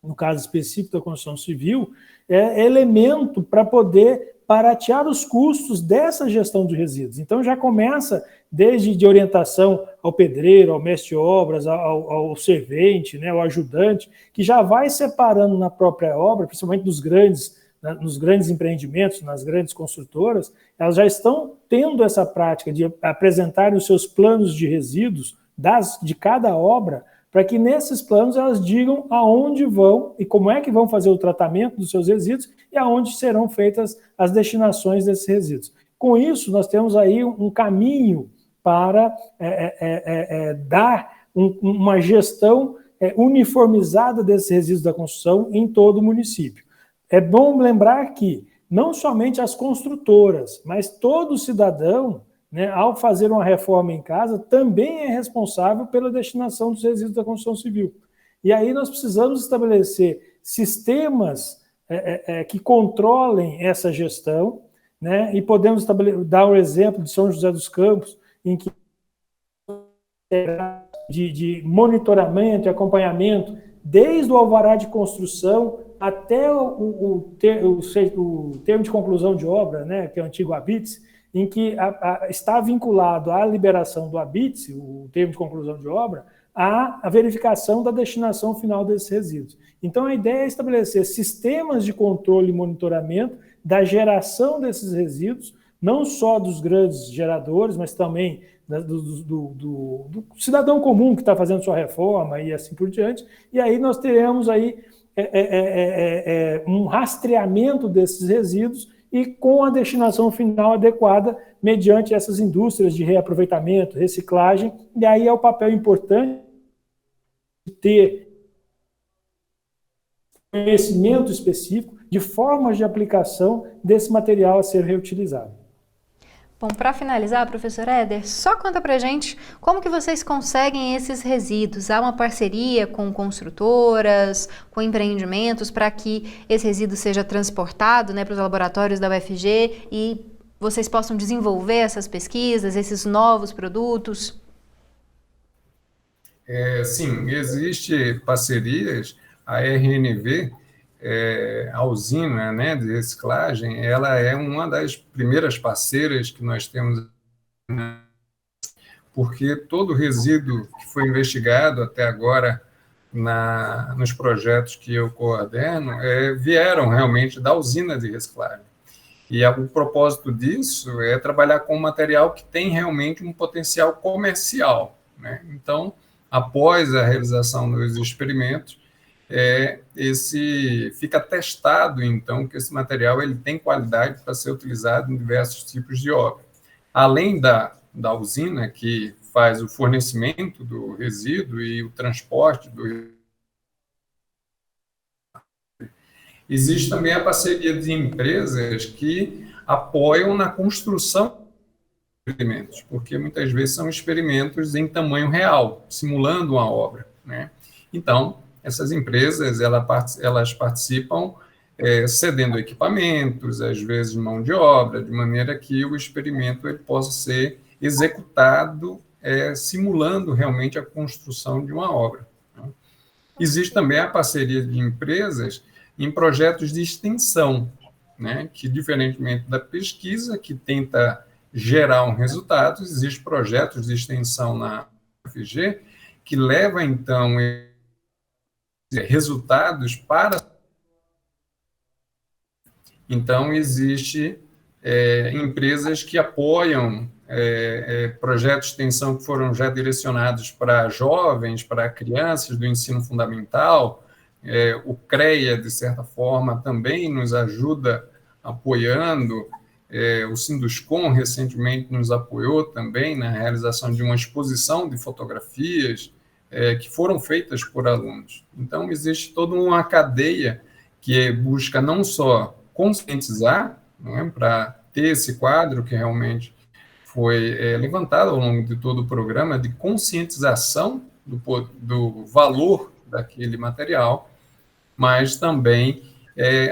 no caso específico da construção civil, é elemento para poder baratear os custos dessa gestão de resíduos. Então, já começa desde de orientação ao pedreiro, ao mestre de obras, ao servente, né, ao ajudante, que já vai separando na própria obra, principalmente nos grandes empreendimentos, nas grandes construtoras, elas já estão tendo essa prática de apresentarem os seus planos de resíduos de cada obra, para que nesses planos elas digam aonde vão e como é que vão fazer o tratamento dos seus resíduos e aonde serão feitas as destinações desses resíduos. Com isso, nós temos aí um caminho para dar uma gestão uniformizada desses resíduos da construção em todo o município. É bom lembrar que não somente as construtoras, mas todo cidadão, né, ao fazer uma reforma em casa, também é responsável pela destinação dos resíduos da construção civil. E aí nós precisamos estabelecer sistemas que controlem essa gestão, né, e podemos dar um exemplo de São José dos Campos, em que de monitoramento e acompanhamento, desde o alvará de construção até o termo de conclusão de obra, né, que é o antigo ABITS, em que está vinculado à liberação do ABITS, o termo de conclusão de obra, à verificação da destinação final desses resíduos. Então, a ideia é estabelecer sistemas de controle e monitoramento da geração desses resíduos, não só dos grandes geradores, mas também do cidadão comum que está fazendo sua reforma e assim por diante. E aí nós teremos aí um rastreamento desses resíduos e com a destinação final adequada mediante essas indústrias de reaproveitamento, reciclagem, e aí é o papel importante de ter conhecimento específico de formas de aplicação desse material a ser reutilizado. Bom, para finalizar, professor Éder, só conta pra gente como que vocês conseguem esses resíduos. Há uma parceria com construtoras, com empreendimentos para que esse resíduo seja transportado, né, para os laboratórios da UFG e vocês possam desenvolver essas pesquisas, esses novos produtos? Sim, existe parcerias, a RNV, a usina, né, de reciclagem, ela é uma das primeiras parceiras que nós temos, porque todo o resíduo que foi investigado até agora nos projetos que eu coordeno vieram realmente da usina de reciclagem. E o propósito disso é trabalhar com material que tem realmente um potencial comercial, né? Então, após a realização dos experimentos, fica testado, então, que esse material ele tem qualidade para ser utilizado em diversos tipos de obra. Além da usina, que faz o fornecimento do resíduo e o transporte do resíduo, existe também a parceria de empresas que apoiam na construção experimentos, porque muitas vezes são experimentos em tamanho real, simulando uma obra, né? Então, essas empresas, elas participam cedendo equipamentos, às vezes mão de obra, de maneira que o experimento ele possa ser executado simulando realmente a construção de uma obra, né? Existe também a parceria de empresas em projetos de extensão, né, que, diferentemente da pesquisa, que tenta gerar um resultado, existem projetos de extensão na UFG que leva, então, resultados para... Então, existe empresas que apoiam projetos de extensão que foram já direcionados para jovens, para crianças do ensino fundamental. O CREA, de certa forma, também nos ajuda apoiando. O Sinduscom recentemente nos apoiou também na realização de uma exposição de fotografias que foram feitas por alunos. Então, existe toda uma cadeia que busca não só conscientizar, né, para ter esse quadro que realmente foi levantado ao longo de todo o programa de conscientização do valor daquele material, mas também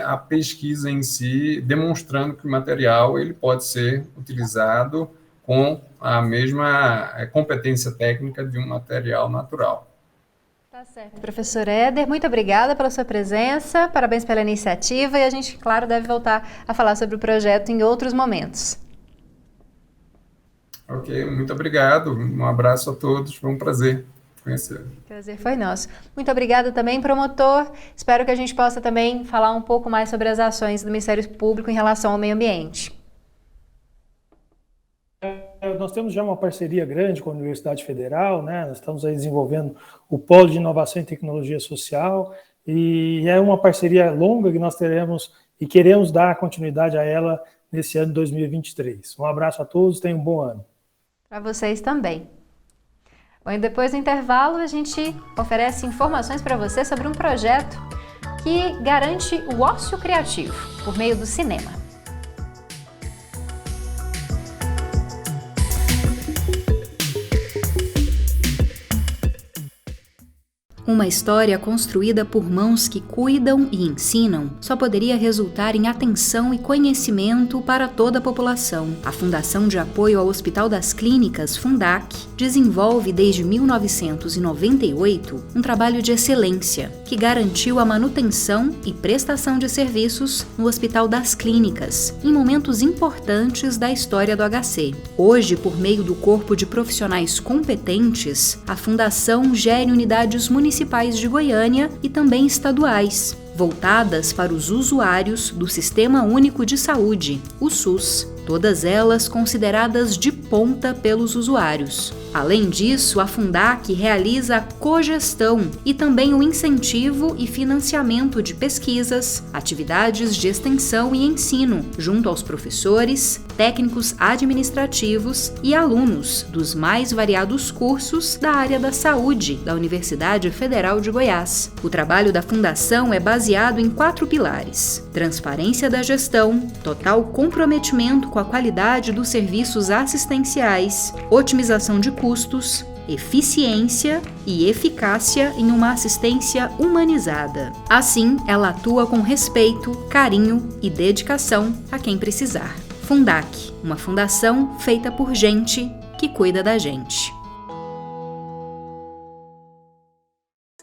a pesquisa em si, demonstrando que o material ele pode ser utilizado com a mesma competência técnica de um material natural. Tá certo, professor Éder, muito obrigada pela sua presença, parabéns pela iniciativa e a gente, claro, deve voltar a falar sobre o projeto em outros momentos. Ok, muito obrigado, um abraço a todos, foi um prazer conhecer. Prazer foi nosso. Muito obrigada também, promotor. Espero que a gente possa também falar um pouco mais sobre as ações do Ministério Público em relação ao meio ambiente. Nós temos já uma parceria grande com a Universidade Federal, né? Nós estamos aí desenvolvendo o Polo de Inovação e Tecnologia Social, e é uma parceria longa que nós teremos e queremos dar continuidade a ela nesse ano de 2023. Um abraço a todos, tenham um bom ano. Para vocês também. Bom, e depois do intervalo a gente oferece informações para você sobre um projeto que garante o ócio criativo por meio do cinema. Uma história construída por mãos que cuidam e ensinam só poderia resultar em atenção e conhecimento para toda a população. A Fundação de Apoio ao Hospital das Clínicas, Fundac, desenvolve desde 1998 um trabalho de excelência que garantiu a manutenção e prestação de serviços no Hospital das Clínicas em momentos importantes da história do HC. Hoje, por meio do corpo de profissionais competentes, a Fundação gere unidades municipais de Goiânia e também estaduais, voltadas para os usuários do Sistema Único de Saúde, o SUS, todas elas consideradas de ponta pelos usuários. Além disso, a Fundac realiza a cogestão e também o incentivo e financiamento de pesquisas, atividades de extensão e ensino, junto aos professores, técnicos administrativos e alunos dos mais variados cursos da área da saúde da Universidade Federal de Goiás. O trabalho da Fundação é baseado em 4 pilares: transparência da gestão, total comprometimento com a qualidade dos serviços assistenciais, otimização de custos, eficiência e eficácia em uma assistência humanizada. Assim, ela atua com respeito, carinho e dedicação a quem precisar. Fundac, uma fundação feita por gente que cuida da gente.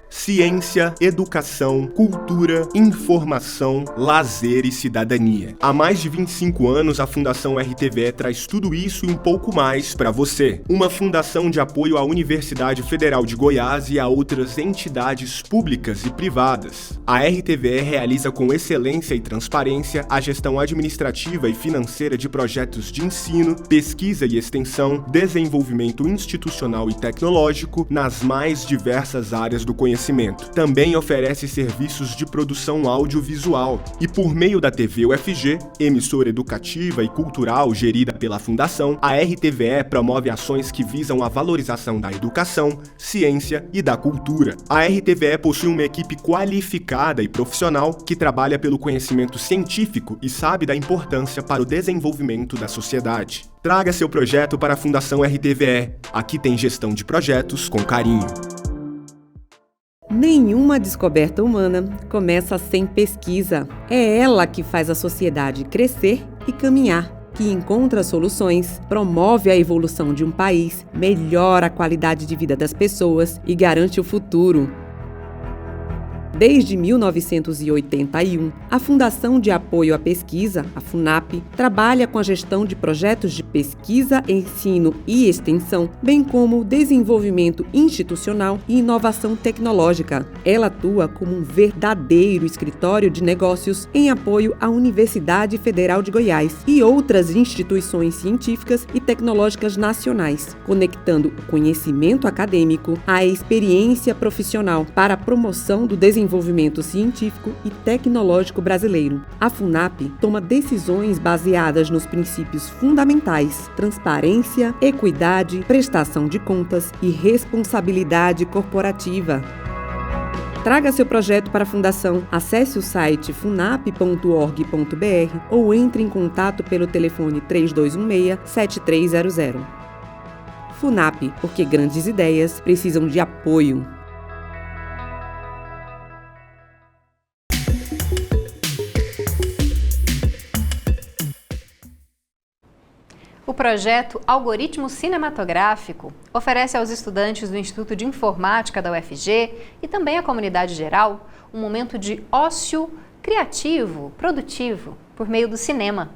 Ciência, educação, cultura, informação, lazer e cidadania. Há mais de 25 anos, a Fundação RTVE traz tudo isso e um pouco mais para você. Uma fundação de apoio à Universidade Federal de Goiás e a outras entidades públicas e privadas. A RTVE realiza com excelência e transparência a gestão administrativa e financeira de projetos de ensino, pesquisa e extensão, desenvolvimento institucional e tecnológico nas mais diversas áreas do conhecimento. Entretenimento. Também oferece serviços de produção audiovisual. E por meio da TV UFG, emissora educativa e cultural gerida pela Fundação, a RTVE promove ações que visam a valorização da educação, ciência e da cultura. A RTVE possui uma equipe qualificada e profissional que trabalha pelo conhecimento científico e sabe da importância para o desenvolvimento da sociedade. Traga seu projeto para a Fundação RTVE. Aqui tem gestão de projetos com carinho. Nenhuma descoberta humana começa sem pesquisa. É ela que faz a sociedade crescer e caminhar, que encontra soluções, promove a evolução de um país, melhora a qualidade de vida das pessoas e garante o futuro. Desde 1981, a Fundação de Apoio à Pesquisa, a FUNAP, trabalha com a gestão de projetos de pesquisa, ensino e extensão, bem como o desenvolvimento institucional e inovação tecnológica. Ela atua como um verdadeiro escritório de negócios em apoio à Universidade Federal de Goiás e outras instituições científicas e tecnológicas nacionais, conectando o conhecimento acadêmico à experiência profissional para a promoção do desenvolvimento científico e tecnológico brasileiro. A FUNAP toma decisões baseadas nos princípios fundamentais: transparência, equidade, prestação de contas e responsabilidade corporativa. Traga seu projeto para a Fundação. Acesse o site funap.org.br ou entre em contato pelo telefone 3216-7300. FUNAP, porque grandes ideias precisam de apoio. O projeto Algoritmo Cinematográfico oferece aos estudantes do Instituto de Informática da UFG e também à comunidade geral um momento de ócio criativo, produtivo, por meio do cinema.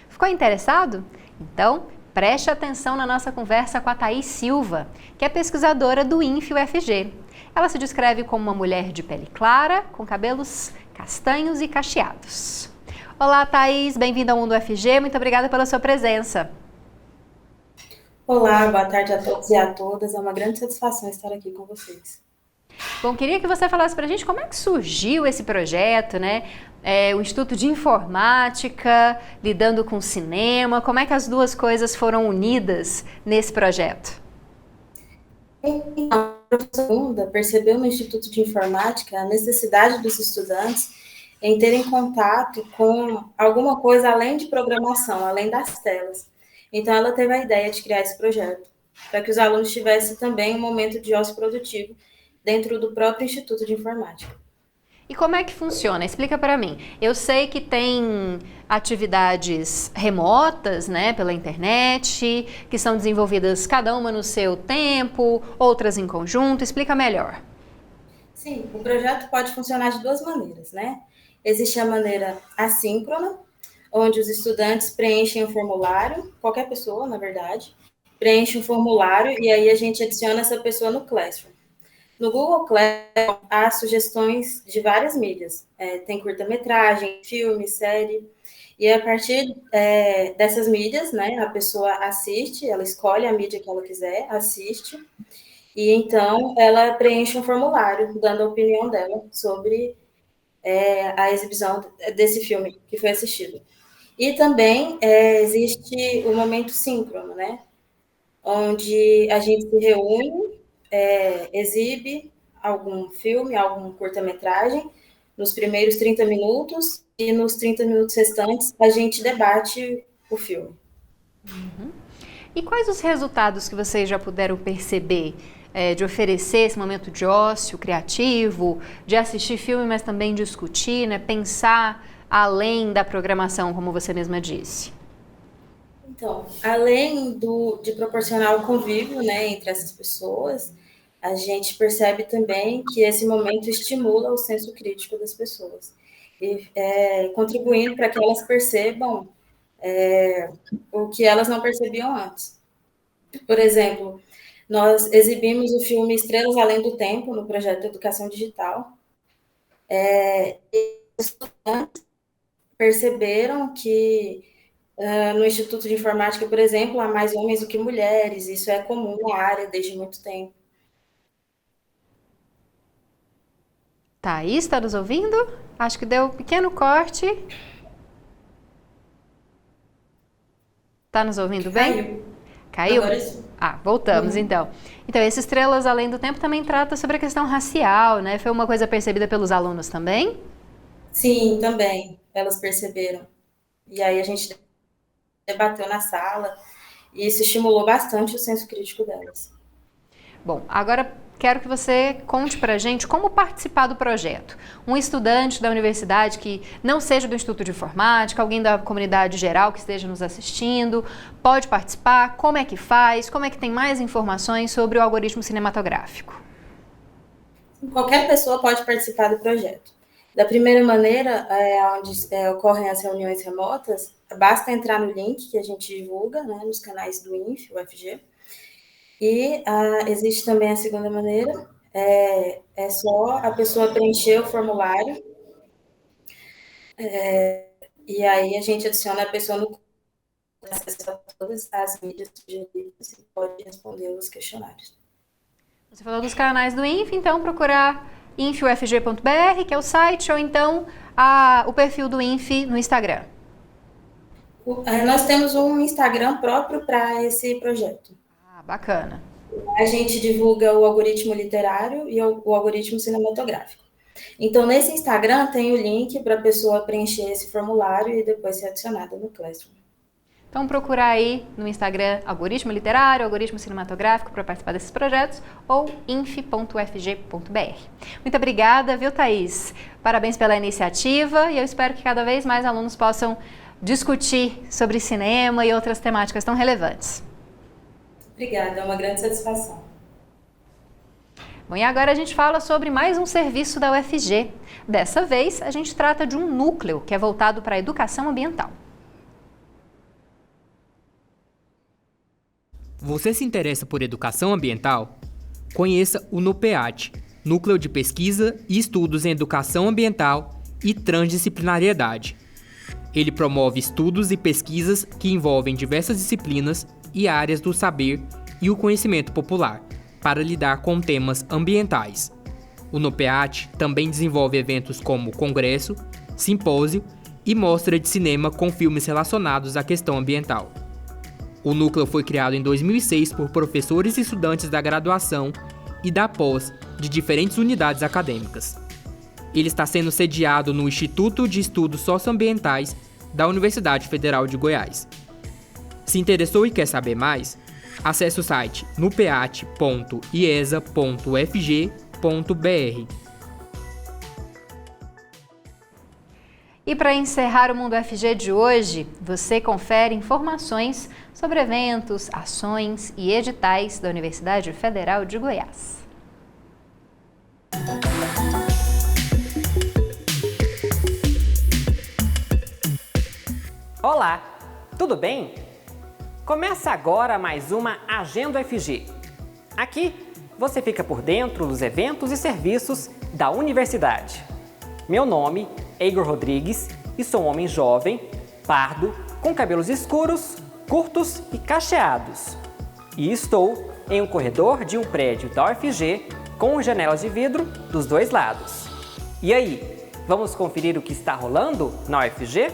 Ficou interessado? Então, preste atenção na nossa conversa com a Thaís Silva, que é pesquisadora do INF-UFG. Ela se descreve como uma mulher de pele clara, com cabelos castanhos e cacheados. Olá, Thaís, bem-vinda ao Mundo UFG, muito obrigada pela sua presença. Olá, boa tarde a todos e a todas. É uma grande satisfação estar aqui com vocês. Bom, queria que você falasse para a gente como é que surgiu esse projeto, né? O Instituto de Informática, lidando com cinema, como é que as duas coisas foram unidas nesse projeto? A professora percebeu no Instituto de Informática a necessidade dos estudantes em terem contato com alguma coisa além de programação, além das telas. Então, ela teve a ideia de criar esse projeto, para que os alunos tivessem também um momento de ócio produtivo dentro do próprio Instituto de Informática. E como é que funciona? Explica para mim. Eu sei que tem atividades remotas, né, pela internet, que são desenvolvidas cada uma no seu tempo, outras em conjunto. Explica melhor. Sim, o projeto pode funcionar de duas maneiras, né? Existe a maneira assíncrona, onde os estudantes preenchem um formulário, qualquer pessoa, na verdade, preenche um formulário e aí a gente adiciona essa pessoa no Classroom. No Google Classroom, há sugestões de várias mídias. Tem curta-metragem, filme, série. E a partir dessas mídias, né, a pessoa assiste, ela escolhe a mídia que ela quiser, assiste, e então ela preenche um formulário, dando a opinião dela sobre a exibição desse filme que foi assistido. E também existe o momento síncrono, né? Onde a gente se reúne, exibe algum filme, algum curta-metragem, nos primeiros 30 minutos, e nos 30 minutos restantes a gente debate o filme. Uhum. E quais os resultados que vocês já puderam perceber de oferecer esse momento de ócio criativo, de assistir filme, mas também discutir, né? Pensar além da programação, como você mesma disse? Então, além de proporcionar o convívio, né, entre essas pessoas, a gente percebe também que esse momento estimula o senso crítico das pessoas, e contribuindo para que elas percebam o que elas não percebiam antes. Por exemplo, nós exibimos o filme Estrelas Além do Tempo no projeto Educação Digital. E os estudantes perceberam que no Instituto de Informática, por exemplo, há mais homens do que mulheres. Isso é comum na área desde muito tempo. Thaís, está nos ouvindo? Acho que deu um pequeno corte. Está nos ouvindo bem? Caiu? Agora sim. Voltamos então. Então, esse Estrelas Além do Tempo também trata sobre a questão racial, né? Foi uma coisa percebida pelos alunos também? Sim, também. Elas perceberam. E aí a gente debateu na sala e isso estimulou bastante o senso crítico delas. Bom, agora quero que você conte pra gente como participar do projeto. Um estudante da universidade que não seja do Instituto de Informática, alguém da comunidade geral que esteja nos assistindo, pode participar? Como é que faz? Como é que tem mais informações sobre o algoritmo cinematográfico? Qualquer pessoa pode participar do projeto. Da primeira maneira, onde ocorrem as reuniões remotas, basta entrar no link que a gente divulga, né, nos canais do INF, UFG. E existe também a segunda maneira, é só a pessoa preencher o formulário, e aí a gente adiciona a pessoa no acesso a todas as mídias sugeridas e pode responder os questionários. Você falou dos canais do INF, então procurar infufg.br, que é o site, ou então o perfil do INF no Instagram. Nós temos um Instagram próprio para esse projeto. Bacana. A gente divulga o algoritmo literário e o algoritmo cinematográfico. Então, nesse Instagram tem o link para a pessoa preencher esse formulário e depois ser adicionada no Classroom. Então, procurar aí no Instagram algoritmo literário, algoritmo cinematográfico para participar desses projetos ou inf.ufg.br. Muito obrigada, viu, Thaís? Parabéns pela iniciativa e eu espero que cada vez mais alunos possam discutir sobre cinema e outras temáticas tão relevantes. Obrigada, é uma grande satisfação. Bom, e agora a gente fala sobre mais um serviço da UFG. Dessa vez, a gente trata de um núcleo que é voltado para a educação ambiental. Você se interessa por educação ambiental? Conheça o NUPEAT, Núcleo de Pesquisa e Estudos em Educação Ambiental e Transdisciplinariedade. Ele promove estudos e pesquisas que envolvem diversas disciplinas e áreas do saber e o conhecimento popular, para lidar com temas ambientais. O NUPEAT também desenvolve eventos como congresso, simpósio e mostra de cinema com filmes relacionados à questão ambiental. O núcleo foi criado em 2006 por professores e estudantes da graduação e da pós de diferentes unidades acadêmicas. Ele está sendo sediado no Instituto de Estudos Socioambientais da Universidade Federal de Goiás. Se interessou e quer saber mais, acesse o site nupeat.iesa.ufg.br. E para encerrar o Mundo UFG de hoje, você confere informações sobre eventos, ações e editais da Universidade Federal de Goiás. Olá, tudo bem? Começa agora mais uma Agenda UFG. Aqui você fica por dentro dos eventos e serviços da universidade. Meu nome é Igor Rodrigues e sou um homem jovem, pardo, com cabelos escuros, curtos e cacheados. E estou em um corredor de um prédio da UFG com janelas de vidro dos dois lados. E aí, vamos conferir o que está rolando na UFG?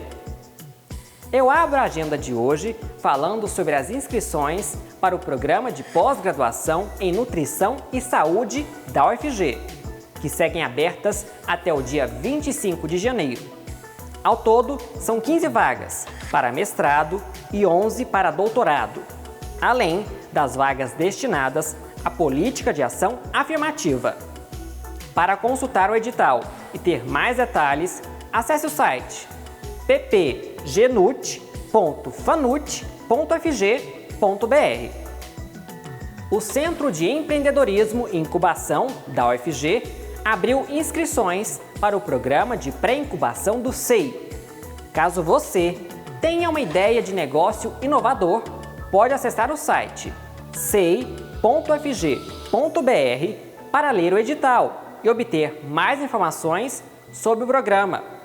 Eu abro a agenda de hoje falando sobre as inscrições para o programa de pós-graduação em Nutrição e Saúde da UFG, que seguem abertas até o dia 25 de janeiro. Ao todo, são 15 vagas para mestrado e 11 para doutorado, além das vagas destinadas à política de ação afirmativa. Para consultar o edital e ter mais detalhes, acesse o site ppgnut.fanut.ufg.br. O Centro de Empreendedorismo e Incubação da UFG abriu inscrições para o programa de pré-incubação do SEI. Caso você tenha uma ideia de negócio inovador, pode acessar o site sei.ufg.br para ler o edital e obter mais informações sobre o programa.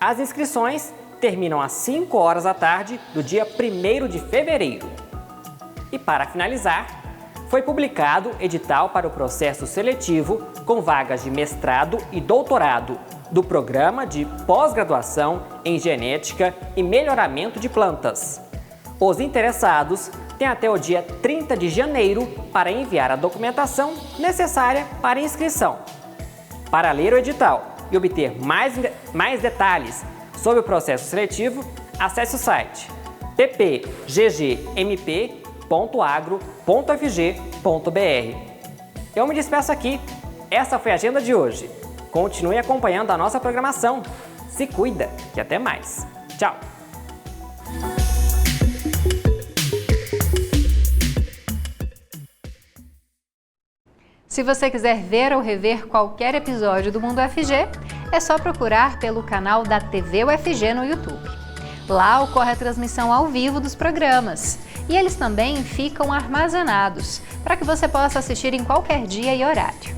As inscrições terminam às 5 horas da tarde do dia 1º de fevereiro. E para finalizar, foi publicado edital para o processo seletivo com vagas de mestrado e doutorado do Programa de Pós-Graduação em Genética e Melhoramento de Plantas. Os interessados têm até o dia 30 de janeiro para enviar a documentação necessária para inscrição. Para ler o edital e obter mais detalhes sobre o processo seletivo, acesse o site ppggmp.agro.fg.br. Eu me despeço aqui. Essa foi a agenda de hoje. Continue acompanhando a nossa programação. Se cuida e até mais. Tchau! Se você quiser ver ou rever qualquer episódio do Mundo UFG, é só procurar pelo canal da TV UFG no YouTube. Lá ocorre a transmissão ao vivo dos programas e eles também ficam armazenados para que você possa assistir em qualquer dia e horário.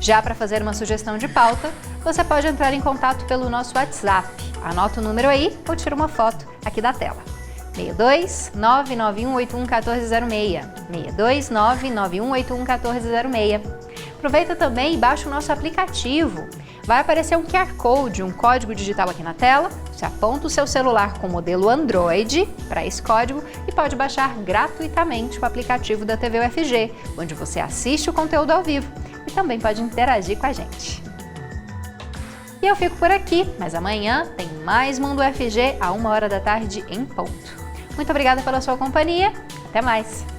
Já para fazer uma sugestão de pauta, você pode entrar em contato pelo nosso WhatsApp. Anota o número aí ou tira uma foto aqui da tela. 62 99181 1406. 62 99181 1406. Aproveita também e baixa o nosso aplicativo. Vai aparecer um QR Code, um código digital aqui na tela. Você aponta o seu celular com o modelo Android para esse código e pode baixar gratuitamente o aplicativo da TV UFG, onde você assiste o conteúdo ao vivo e também pode interagir com a gente. E eu fico por aqui, mas amanhã tem mais Mundo UFG a 13h em ponto. Muito obrigada pela sua companhia. Até mais!